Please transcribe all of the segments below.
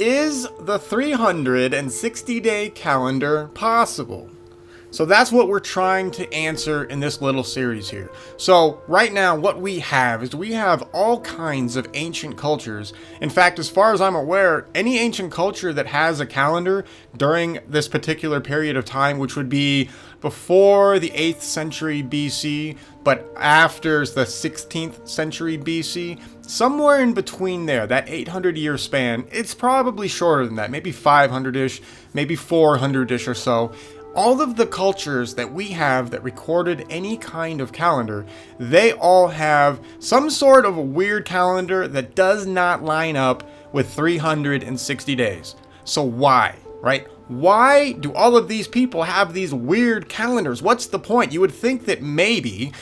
Is the 360-day calendar possible? So that's what we're trying to answer in this little series here. So right now what we have is we have all kinds of ancient cultures. In fact, as far as I'm aware, any ancient culture that has a calendar during this particular period of time, which would be before the 8th century BC, but after the 16th century BC, somewhere in between there, that 800-year span, it's probably shorter than that, maybe 500-ish, maybe 400-ish or so. All of the cultures that we have that recorded any kind of calendar, they all have some sort of a weird calendar that does not line up with 360 days. So why, right? Why do all of these people have these weird calendars? What's the point? You would think that maybe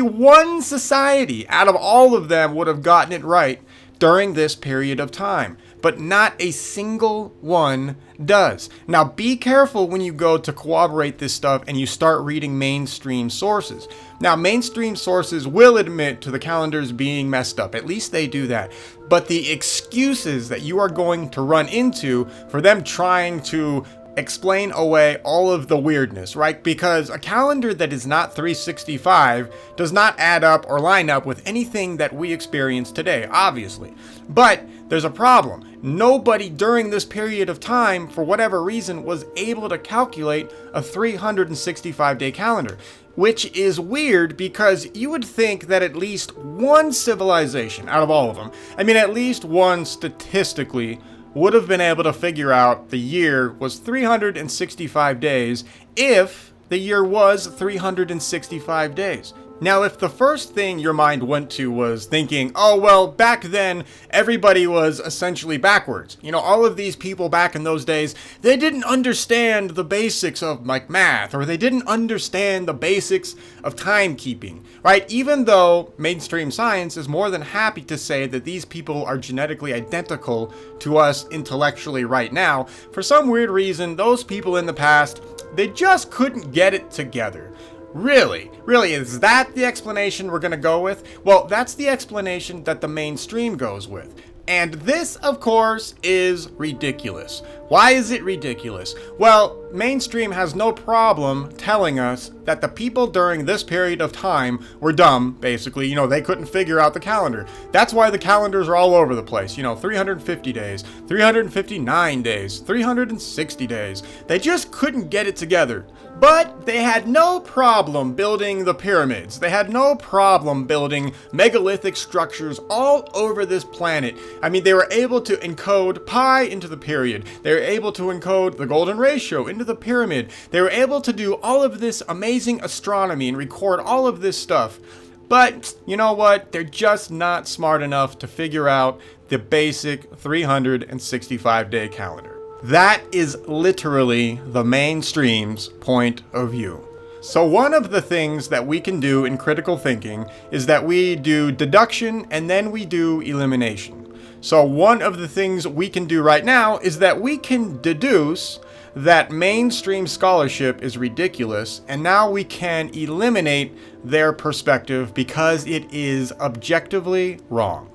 one society out of all of them would have gotten it right during this period of time, but not a single one does. Now be careful when you go to corroborate this stuff and you start reading mainstream sources. Now mainstream sources will admit to the calendars being messed up, at least they do that. But the excuses that you are going to run into for them trying to explain away all of the weirdness, right? Because a calendar that is not 365 does not add up or line up with anything that we experience today, obviously. But there's a problem. Nobody during this period of time, for whatever reason, was able to calculate a 365-day calendar, which is weird because you would think that at least one civilization out of all of them, at least one statistically, would have been able to figure out the year was 365 days if the year was 365 days. Now, if the first thing your mind went to was thinking, oh, well, back then, everybody was essentially backwards. All of these people back in those days, they didn't understand the basics of math, or they didn't understand the basics of timekeeping, right? Even though mainstream science is more than happy to say that these people are genetically identical to us intellectually right now, for some weird reason, those people in the past, they just couldn't get it together. Really, is that the explanation we're going to go with? Well, that's the explanation that the mainstream goes with. And this, of course, is ridiculous. Why is it ridiculous? Well, mainstream has no problem telling us that the people during this period of time were dumb, basically. They couldn't figure out the calendar. That's why the calendars are all over the place. 350 days, 359 days, 360 days. They just couldn't get it together. But they had no problem building the pyramids. They had no problem building megalithic structures all over this planet. They were able to encode pi into the period. They were able to encode the golden ratio into the pyramid. They were able to do all of this amazing astronomy and record all of this stuff. But you know what? They're just not smart enough to figure out the basic 365-day calendar. That is literally the mainstream's point of view. So one of the things that we can do in critical thinking is that we do deduction and then we do elimination. So one of the things we can do right now is that we can deduce that mainstream scholarship is ridiculous, and now we can eliminate their perspective because it is objectively wrong.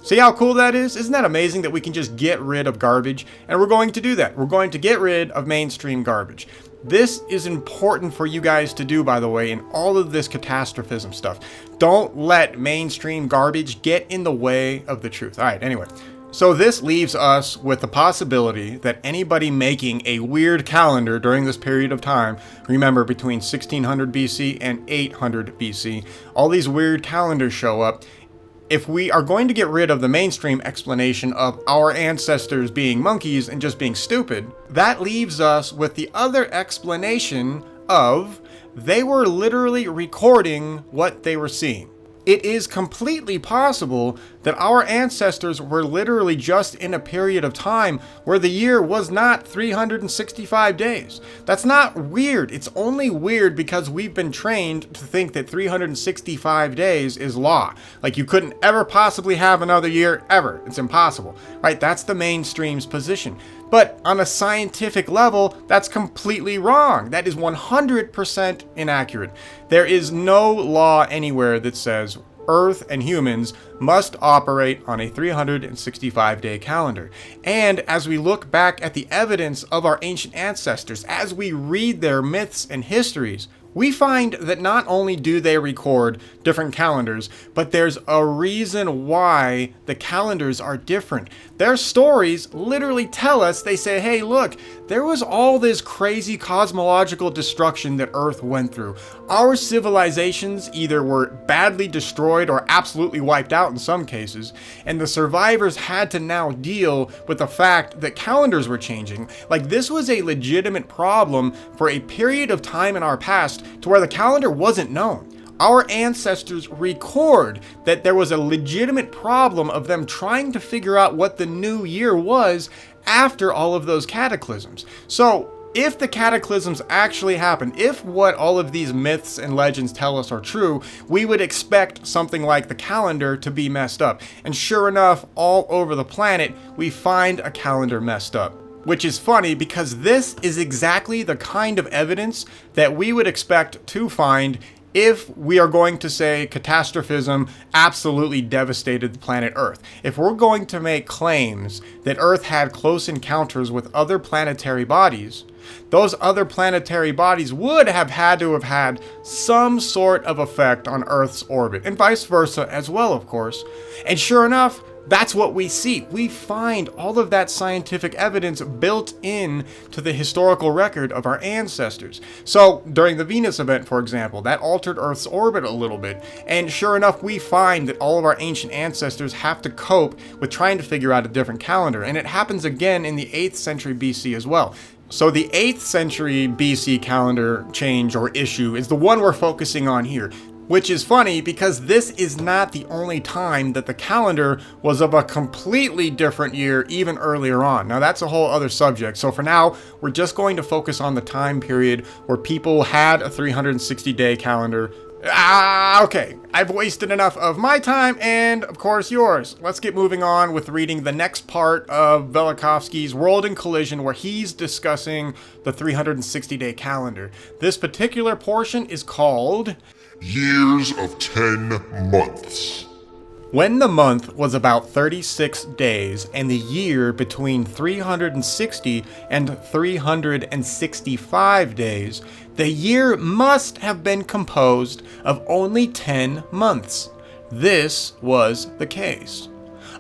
See how cool that is? Isn't that amazing that we can just get rid of garbage? And we're going to do that. We're going to get rid of mainstream garbage. This is important for you guys to do, by the way, in all of this catastrophism stuff. Don't let mainstream garbage get in the way of the truth. All right, anyway. So this leaves us with the possibility that anybody making a weird calendar during this period of time, remember between 1600 BC and 800 BC, all these weird calendars show up. If we are going to get rid of the mainstream explanation of our ancestors being monkeys and just being stupid, that leaves us with the other explanation of they were literally recording what they were seeing. It is completely possible that our ancestors were literally just in a period of time where the year was not 365 days. That's not weird. It's only weird because we've been trained to think that 365 days is law. Like you couldn't ever possibly have another year ever. It's impossible, right? That's the mainstream's position. But on a scientific level, that's completely wrong. That is 100% inaccurate. There is no law anywhere that says Earth and humans must operate on a 365-day calendar. And as we look back at the evidence of our ancient ancestors, as we read their myths and histories, we find that not only do they record different calendars, but there's a reason why the calendars are different. Their stories literally tell us, they say, hey, look, there was all this crazy cosmological destruction that Earth went through. Our civilizations either were badly destroyed or absolutely wiped out in some cases, and the survivors had to now deal with the fact that calendars were changing. Like, this was a legitimate problem for a period of time in our past to where the calendar wasn't known. Our ancestors record that there was a legitimate problem of them trying to figure out what the new year was after all of those cataclysms. So if the cataclysms actually happen, if what all of these myths and legends tell us are true, we would expect something like the calendar to be messed up. And sure enough, all over the planet, we find a calendar messed up. Which is funny because this is exactly the kind of evidence that we would expect to find if we are going to say catastrophism absolutely devastated the planet Earth. If we're going to make claims that Earth had close encounters with other planetary bodies, those other planetary bodies would have had to have had some sort of effect on Earth's orbit, and vice versa as well, of course. And sure enough, that's what we see. We find all of that scientific evidence built in to the historical record of our ancestors. So during the Venus event, for example, that altered Earth's orbit a little bit. And sure enough, we find that all of our ancient ancestors have to cope with trying to figure out a different calendar. And it happens again in the 8th century BC as well. So the 8th century BC calendar change or issue is the one we're focusing on here. Which is funny because this is not the only time that the calendar was of a completely different year even earlier on. Now that's a whole other subject. So for now, we're just going to focus on the time period where people had a 360-day calendar. Okay, I've wasted enough of my time and of course yours. Let's get moving on with reading the next part of Velikovsky's World in Collision, where he's discussing the 360-day calendar. This particular portion is called Years of 10 Months. When the month was about 36 days and the year between 360 and 365 days, the year must have been composed of only 10 months. This was the case.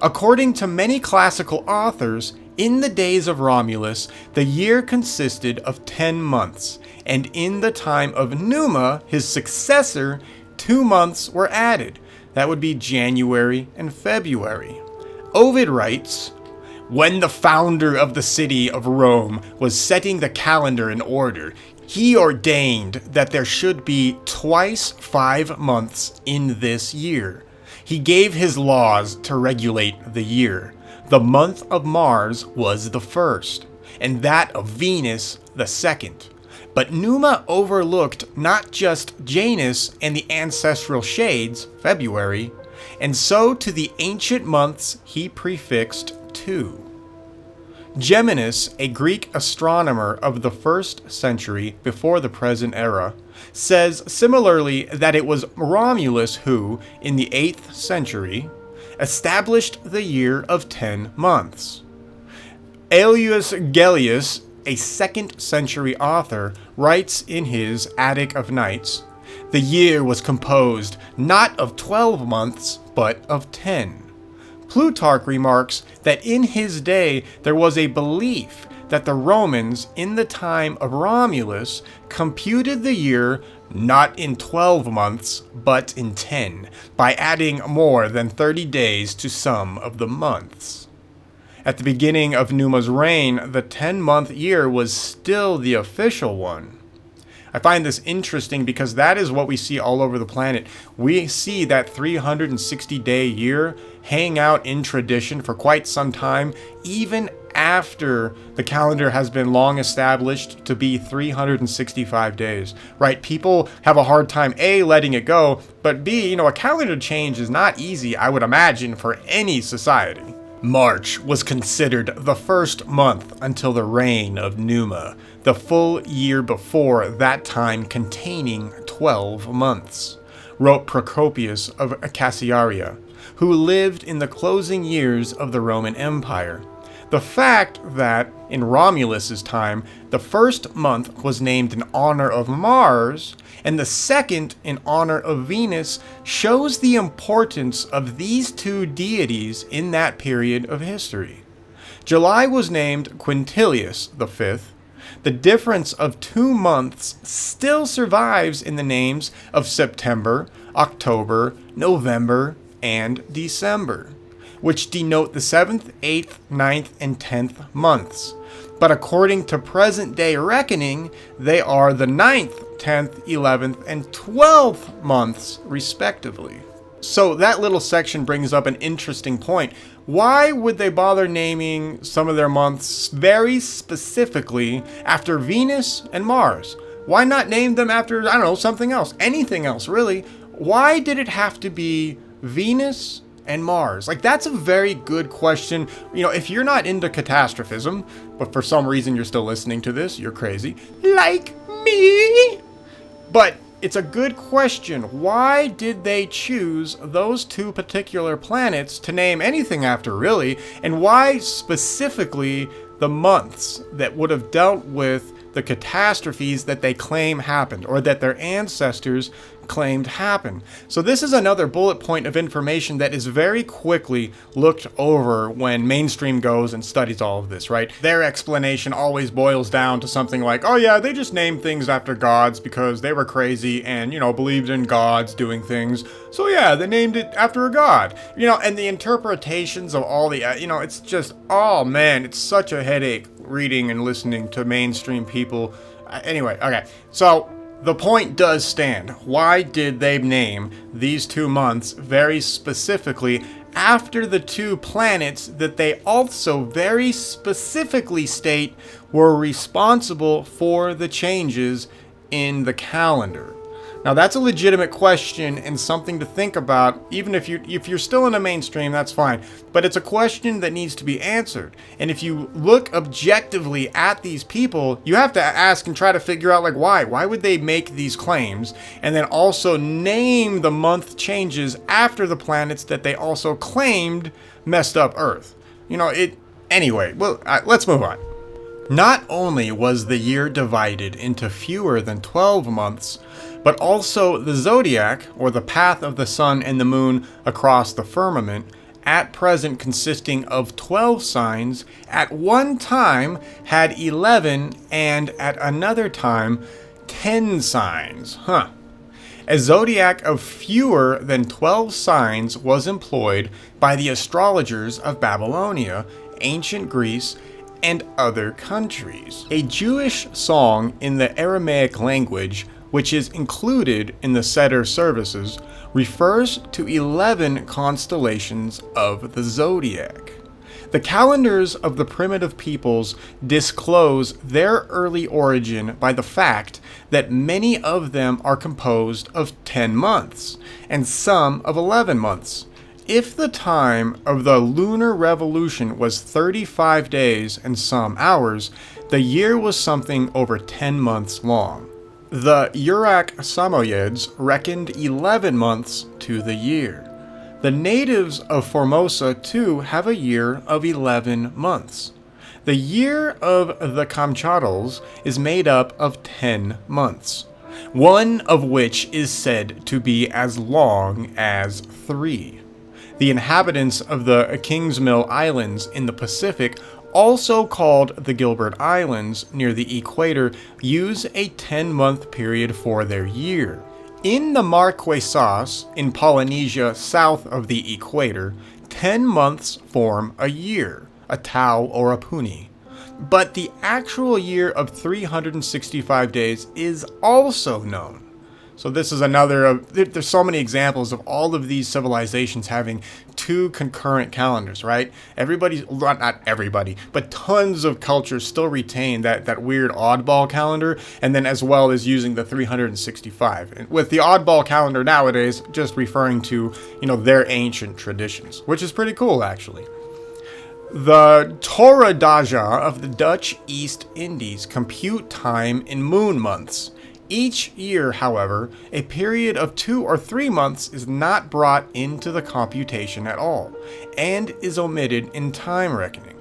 According to many classical authors, in the days of Romulus, the year consisted of 10 months, and in the time of Numa, his successor, 2 months were added. That would be January and February. Ovid writes, "When the founder of the city of Rome was setting the calendar in order, he ordained that there should be twice 5 months in this year. He gave his laws to regulate the year. The month of Mars was the first, and that of Venus the second. But Numa overlooked not just Janus and the ancestral shades, February, and so to the ancient months he prefixed 2. Geminus, a Greek astronomer of the 1st century before the present era, says similarly that it was Romulus who, in the 8th century, established the year of 10 months. Aelius Gellius, a 2nd century author, writes in his Attic of Nights, "The year was composed not of 12 months, but of 10. Plutarch remarks that in his day there was a belief that the Romans, in the time of Romulus, computed the year not in 12 months, but in 10, by adding more than 30 days to some of the months. At the beginning of Numa's reign, the 10-month year was still the official one." I find this interesting because that is what we see all over the planet. We see that 360-day year hang out in tradition for quite some time, even after the calendar has been long established to be 365 days, right? People have a hard time, A, letting it go, but B, a calendar change is not easy, I would imagine, for any society. March was considered the first month until the reign of Numa, the full year before that time containing 12 months. wrote Procopius of Cassiaria, who lived in the closing years of the Roman Empire. The fact that, in Romulus's time, the first month was named in honor of Mars, and the second in honor of Venus, shows the importance of these two deities in that period of history. July was named Quintilius V. The difference of 2 months still survives in the names of September, October, November, and December, which denote the 7th, 8th, 9th, and 10th months. But according to present-day reckoning, they are the 9th, 10th, 11th, and 12th months, respectively. So that little section brings up an interesting point. Why would they bother naming some of their months very specifically after Venus and Mars? Why not name them after, I don't know, something else? Anything else, really? Why did it have to be Venus and Mars? Like, that's a very good question. You know, if you're not into catastrophism, but for some reason you're still listening to this, you're crazy. Like me! But it's a good question. Why did they choose those two particular planets to name anything after, really? And why specifically the months that would have dealt with the catastrophes that they claim happened, or that their ancestors claimed happened? So this is another bullet point of information that is very quickly looked over when mainstream goes and studies all of this, right? Their explanation always boils down to something like, oh yeah, they just named things after gods because they were crazy and, you know, believed in gods doing things. So yeah, they named it after a god. You know, and the interpretations of all the, it's just, oh man, it's such a headache reading and listening to mainstream people. Anyway, okay, so the point does stand. Why did they name these 2 months very specifically after the 2 planets that they also very specifically state were responsible for the changes in the calendar? Now that's a legitimate question and something to think about. Even if you're still in the mainstream, that's fine. But it's a question that needs to be answered. And if you look objectively at these people, you have to ask and try to figure out, like, why? Why would they make these claims? And then also name the month changes after the planets that they also claimed messed up Earth. Anyway, well, let's move on. Not only was the year divided into fewer than 12 months, but also the zodiac, or the path of the sun and the moon across the firmament, at present consisting of 12 signs, at one time had 11, and at another time 10 signs. A zodiac of fewer than 12 signs was employed by the astrologers of Babylonia, ancient Greece, and other countries. A Jewish song in the Aramaic language, which is included in the Seder services, refers to 11 constellations of the zodiac. The calendars of the primitive peoples disclose their early origin by the fact that many of them are composed of 10 months, and some of 11 months. If the time of the lunar revolution was 35 days and some hours, the year was something over 10 months long. The Urak Samoyeds reckoned 11 months to the year. The natives of Formosa, too, have a year of 11 months. The year of the Kamchadals is made up of 10 months, one of which is said to be as long as 3. The inhabitants of the Kingsmill Islands in the Pacific, also called the Gilbert Islands near the equator, use a 10-month period for their year. In the Marquesas, in Polynesia south of the equator, 10 months form a year, a tau or a puni. But the actual year of 365 days is also known. So this is another, there's so many examples of all of these civilizations having 2 concurrent calendars, right? Not everybody, but tons of cultures still retain that weird oddball calendar, and then as well as using the 365. And with the oddball calendar nowadays, just referring to, their ancient traditions, which is pretty cool, actually. The Toradaja of the Dutch East Indies compute time in moon months. Each year, however, a period of 2 or 3 months is not brought into the computation at all, and is omitted in time reckoning.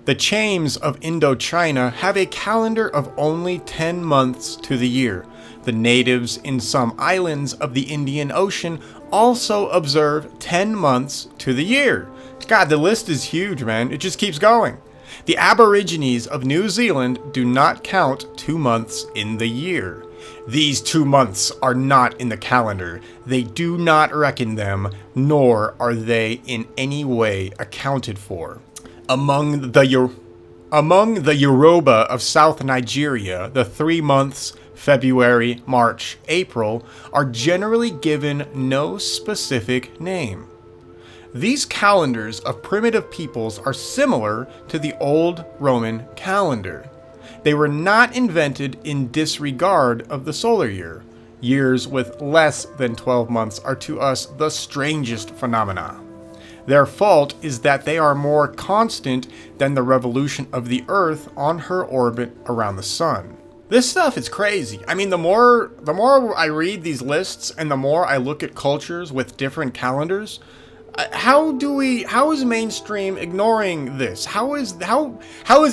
The Chames of Indochina have a calendar of only 10 months to the year. The natives in some islands of the Indian Ocean also observe 10 months to the year. God, the list is huge, man. It just keeps going. The Aborigines of New Zealand do not count 2 months in the year. These 2 months are not in the calendar. They do not reckon them, nor are they in any way accounted for. Among the Yoruba of South Nigeria, the 3 months, February, March, April, are generally given no specific name. These calendars of primitive peoples are similar to the old Roman calendar. They were not invented in disregard of the solar year. Years with less than 12 months are to us the strangest phenomena. Their fault is that they are more constant than the revolution of the Earth on her orbit around the Sun. This stuff is crazy. I mean, the more I read these lists and the more I look at cultures with different calendars, how is mainstream ignoring this? How is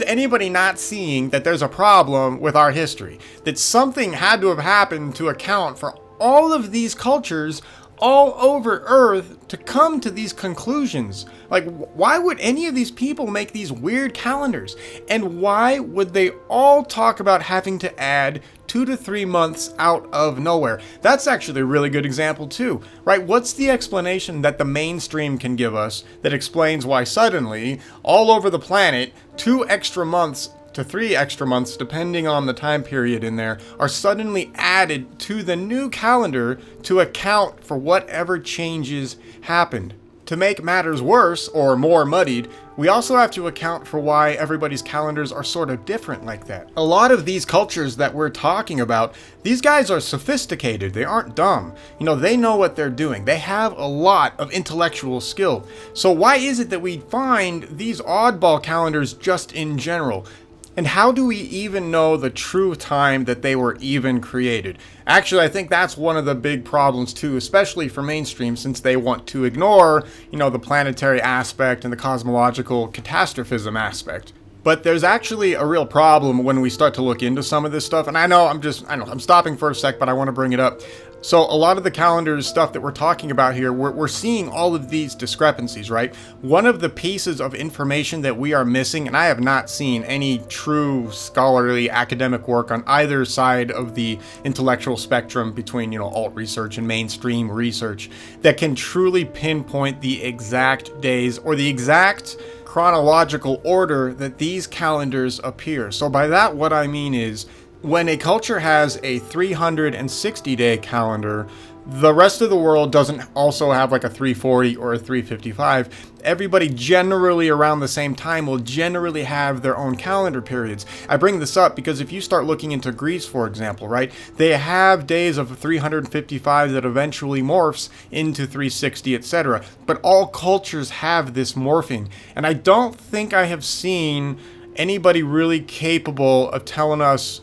anybody not seeing that there's a problem with our history? That something had to have happened to account for all of these cultures all over Earth to come to these conclusions. Like, why would any of these people make these weird calendars? And why would they all talk about having to add 2 to 3 months out of nowhere? That's actually a really good example too, right? What's the explanation that the mainstream can give us that explains why suddenly, all over the planet, 2 extra months to 3 extra months, depending on the time period in there, are suddenly added to the new calendar to account for whatever changes happened? To make matters worse, or more muddied, we also have to account for why everybody's calendars are sort of different like that. A lot of these cultures that we're talking about, these guys are sophisticated, they aren't dumb. You know, they know what they're doing. They have a lot of intellectual skill. So why is it that we find these oddball calendars just in general? And how do we even know the true time that they were even created? Actually, I think that's one of the big problems too, especially for mainstream, since they want to ignore, the planetary aspect and the cosmological catastrophism aspect. But there's actually a real problem when we start to look into some of this stuff. And I'm stopping for a sec, but I want to bring it up. So a lot of the calendars stuff that we're talking about here, we're seeing all of these discrepancies, right? One of the pieces of information that we are missing, and I have not seen any true scholarly academic work on either side of the intellectual spectrum between, alt research and mainstream research, that can truly pinpoint the exact days or the exact chronological order that these calendars appear. So by that, what I mean is, when a culture has a 360-day calendar, the rest of the world doesn't also have like a 340 or a 355. Everybody generally around the same time will generally have their own calendar periods. I bring this up because if you start looking into Greece, for example, right, they have days of 355 that eventually morphs into 360, etc. But all cultures have this morphing. And I don't think I have seen anybody really capable of telling us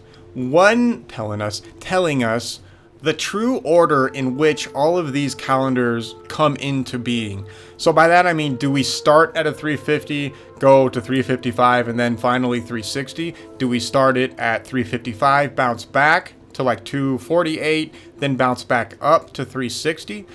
the true order in which all of these calendars come into being. So by that I mean, do we start at a 350, go to 355, and then finally 360? Do we start it at 355, bounce back to like 248, then bounce back up to 360?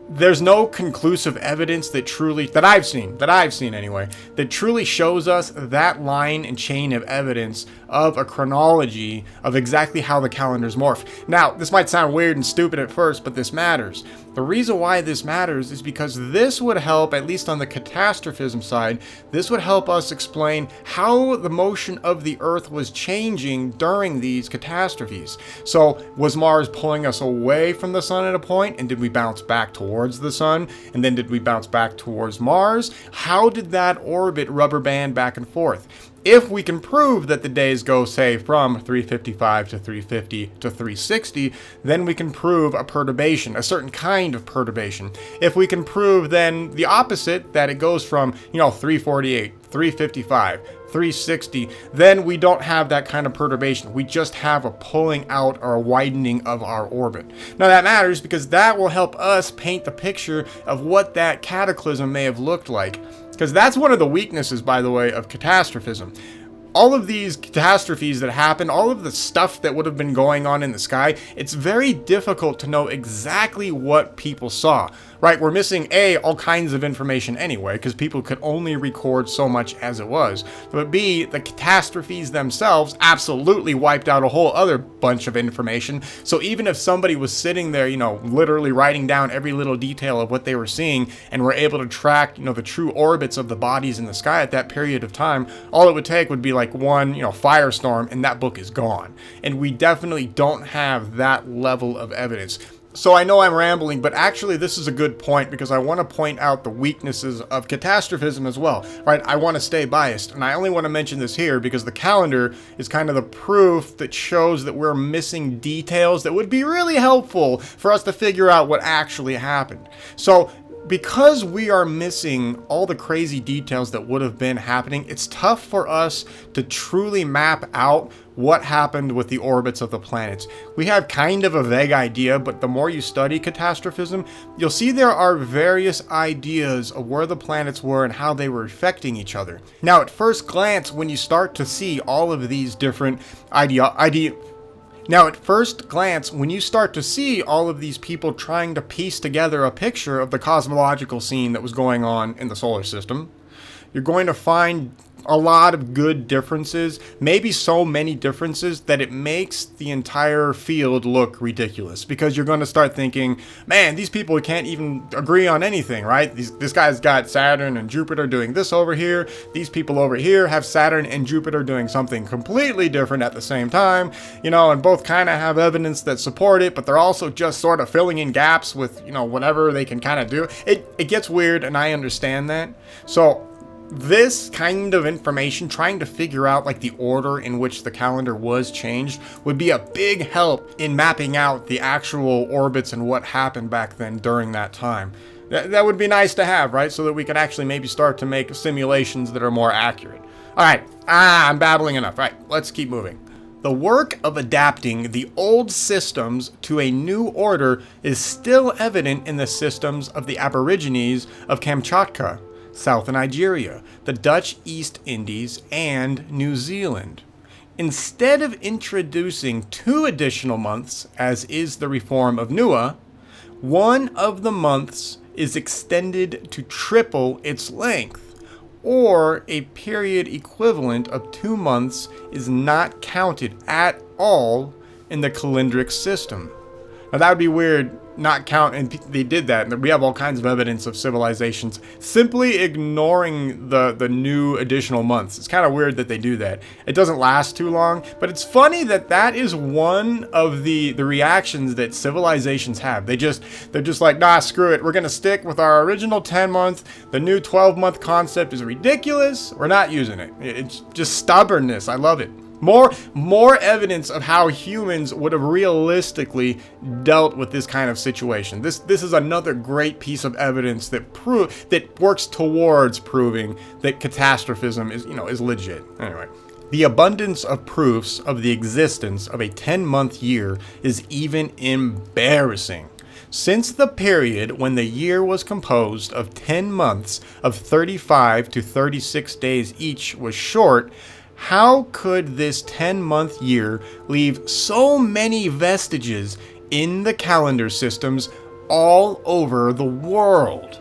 There's no conclusive evidence that I've seen anyway, that truly shows us that line and chain of evidence of a chronology of exactly how the calendars morph. Now, this might sound weird and stupid at first, but this matters. The reason why this matters is because this would help, at least on the catastrophism side, this would help us explain how the motion of the Earth was changing during these catastrophes. So, was Mars pulling us away from the sun at a point, and did we bounce back towards the sun, and then did we bounce back towards Mars? How did that orbit rubber band back and forth? If we can prove that the days go, say, from 355 to 350 to 360, then we can prove a perturbation, a certain kind of perturbation. If we can prove then the opposite, that it goes from, 348, 355, 360, then we don't have that kind of perturbation. We just have a pulling out or a widening of our orbit. Now that matters because that will help us paint the picture of what that cataclysm may have looked like. Because that's one of the weaknesses, by the way, of catastrophism. All of these catastrophes that happen, all of the stuff that would have been going on in the sky, it's very difficult to know exactly what people saw, right? We're missing A, all kinds of information anyway, because people could only record so much as it was. But B, the catastrophes themselves absolutely wiped out a whole other bunch of information. So even if somebody was sitting there, literally writing down every little detail of what they were seeing and were able to track, the true orbits of the bodies in the sky at that period of time, all it would take would be like one, firestorm, and that book is gone. And we definitely don't have that level of evidence. So I know I'm rambling, but actually this is a good point because I want to point out the weaknesses of catastrophism as well, right? I want to stay biased, and I only want to mention this here because the calendar is kind of the proof that shows that we're missing details that would be really helpful for us to figure out what actually happened. So because we are missing all the crazy details that would have been happening, it's tough for us to truly map out what happened with the orbits of the planets. We have kind of a vague idea, but the more you study catastrophism, you'll see there are various ideas of where the planets were and how they were affecting each other. Now, at first glance, when you start to see all of these different Now, at first glance, when you start to see all of these people trying to piece together a picture of the cosmological scene that was going on in the solar system, you're going to find a lot of good differences, maybe so many differences that it makes the entire field look ridiculous, because you're going to start thinking, man, these people can't even agree on anything, right? This guy's got Saturn and Jupiter doing this over here. These people over here have Saturn and Jupiter doing something completely different at the same time, and both kind of have evidence that support it, but they're also just sort of filling in gaps with, whatever they can kind of do. It gets weird, and I understand that. So this kind of information, trying to figure out like the order in which the calendar was changed, would be a big help in mapping out the actual orbits and what happened back then during that time. That would be nice to have, right? So that we could actually maybe start to make simulations that are more accurate. All right, I'm babbling enough. Right, let's keep moving. The work of adapting the old systems to a new order is still evident in the systems of the Aborigines of Kamchatka, South Nigeria, the Dutch East Indies, and New Zealand. Instead of introducing 2 additional months, as is the reform of Nua, one of the months is extended to triple its length, or a period equivalent of 2 months is not counted at all in the calendric system. Now that would be weird, not count, and they did that. We have all kinds of evidence of civilizations simply ignoring the new additional months. It's kind of weird that they do that. It doesn't last too long, but it's funny that that is one of the reactions that civilizations have. They're just like, nah, screw it. We're gonna stick with our original 10 month. The new 12-month concept is ridiculous. We're not using it. It's just stubbornness. I love it. More evidence of how humans would have realistically dealt with this kind of situation. This is another great piece of evidence that works towards proving that catastrophism is legit. Anyway, the abundance of proofs of the existence of a 10-month year is even embarrassing. Since the period when the year was composed of 10 months of 35 to 36 days each was short, how could this 10-month year leave so many vestiges in the calendar systems all over the world?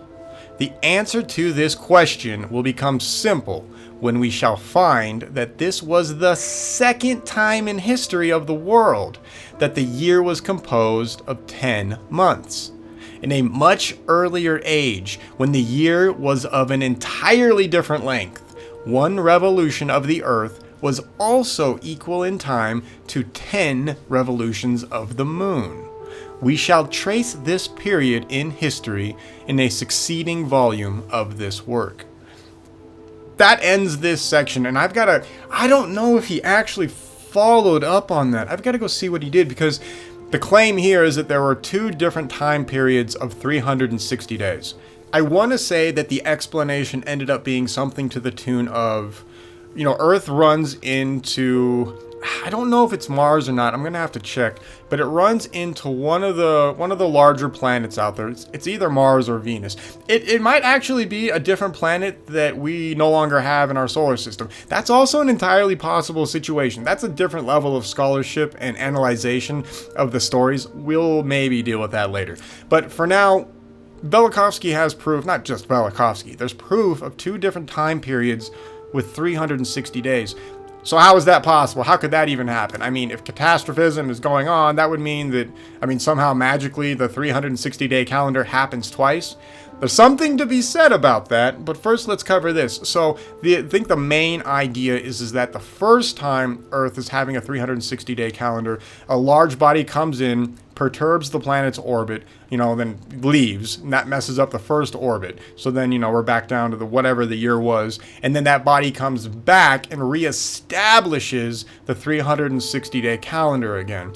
The answer to this question will become simple when we shall find that this was the second time in history of the world that the year was composed of 10 months. In a much earlier age, when the year was of an entirely different length, one revolution of the Earth was also equal in time to 10 revolutions of the Moon. We shall trace this period in history in a succeeding volume of this work. that ends this section, and I don't know if he actually followed up on that. I've got to go see what he did, because the claim here is that there were 2 different time periods of 360 days. I want to say that the explanation ended up being something to the tune of, Earth runs into, I don't know if it's Mars or not. I'm going to have to check, but it runs into one of the larger planets out there. It's either Mars or Venus. It might actually be a different planet that we no longer have in our solar system. That's also an entirely possible situation. That's a different level of scholarship and analyzation of the stories. We'll maybe deal with that later. But for now, Velikovsky has proof, not just Velikovsky, there's proof of 2 different time periods with 360 days. So how is that possible? How could that even happen? I mean, if catastrophism is going on, that would mean that, somehow magically the 360-day calendar happens twice. There's something to be said about that, but first let's cover this. So I think the main idea is that the first time Earth is having a 360-day calendar, a large body comes in, perturbs the planet's orbit, then leaves, and that messes up the first orbit. So then, we're back down to whatever the year was, and then that body comes back and reestablishes the 360-day calendar again.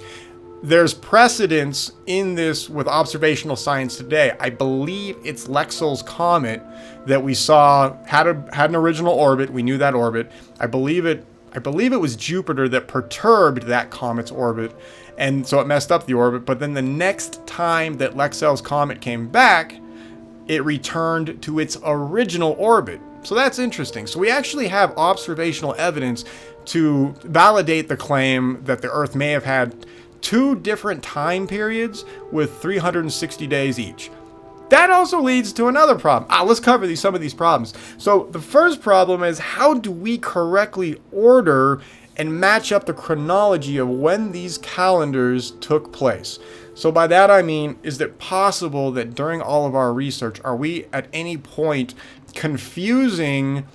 There's precedence in this with observational science today. I believe it's Lexell's comet that we saw had an original orbit. We knew that orbit. I believe it was Jupiter that perturbed that comet's orbit, and so it messed up the orbit. But then the next time that Lexell's comet came back, it returned to its original orbit. So that's interesting. So we actually have observational evidence to validate the claim that the Earth may have had 2 different time periods with 360 days each. That also leads to another problem. Let's cover some of these problems. So the first problem is, how do we correctly order and match up the chronology of when these calendars took place? So by that I mean, is it possible that during all of our research, are we at any point confusing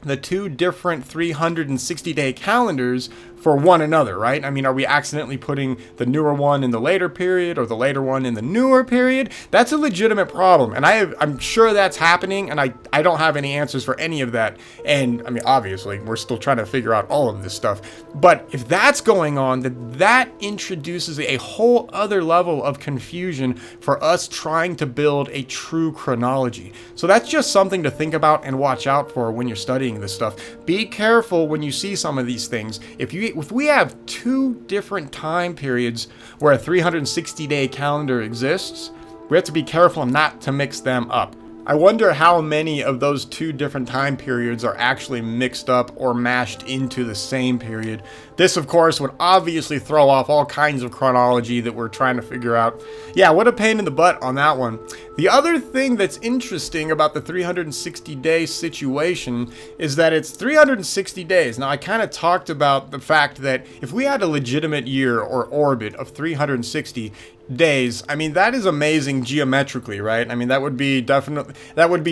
the 2 different 360-day calendars for one another, right? Are we accidentally putting the newer one in the later period or the later one in the newer period? That's a legitimate problem, and I'm sure that's happening, and I don't have any answers for any of that. And obviously we're still trying to figure out all of this stuff, but if that's going on, then that introduces a whole other level of confusion for us trying to build a true chronology. So that's just something to think about and watch out for when you're studying this stuff. Be careful when you see some of these things. If we have 2 different time periods where a 360-day calendar exists, we have to be careful not to mix them up. I wonder how many of those 2 different time periods are actually mixed up or mashed into the same period. This, of course, would obviously throw off all kinds of chronology that we're trying to figure out. Yeah, what a pain in the butt on that one. The other thing that's interesting about the 360-day situation is that it's 360 days. Now, I kind of talked about the fact that if we had a legitimate year or orbit of 360 days, that is amazing geometrically, right? That would be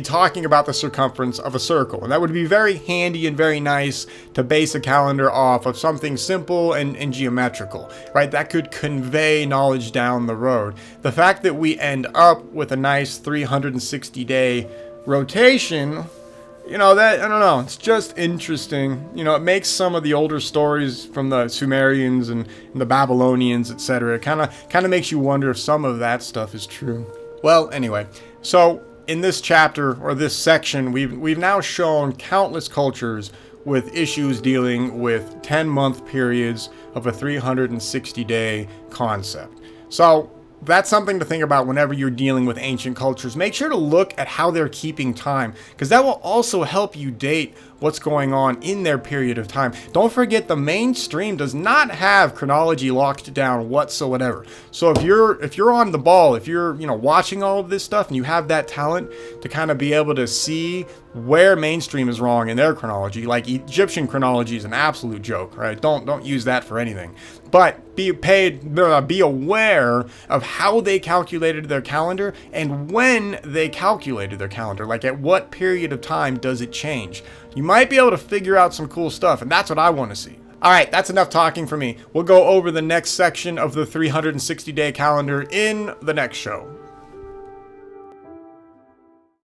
talking about the circumference of a circle, and that would be very handy and very nice to base a calendar off of something simple and geometrical, right? That could convey knowledge down the road. The fact that we end up with a nice 360-day rotation, that, I don't know, it's just interesting. It makes some of the older stories from the Sumerians and the Babylonians, etc. It kind of makes you wonder if some of that stuff is true. Well, anyway, so in this chapter, or this section, we've now shown countless cultures with issues dealing with 10-month periods of a 360-day concept. So that's something to think about whenever you're dealing with ancient cultures. Make sure to look at how they're keeping time, because that will also help you date what's going on in their period of time. Don't forget, the mainstream does not have chronology locked down whatsoever. So if you're on the ball, if you're watching all of this stuff and you have that talent to kind of be able to see where mainstream is wrong in their chronology, like Egyptian chronology is an absolute joke, right? Don't use that for anything. But be aware of how they calculated their calendar and when they calculated their calendar. Like, at what period of time does it change? You might be able to figure out some cool stuff, and that's what I want to see. All right, that's enough talking for me. We'll go over the next section of the 360-day calendar in the next show.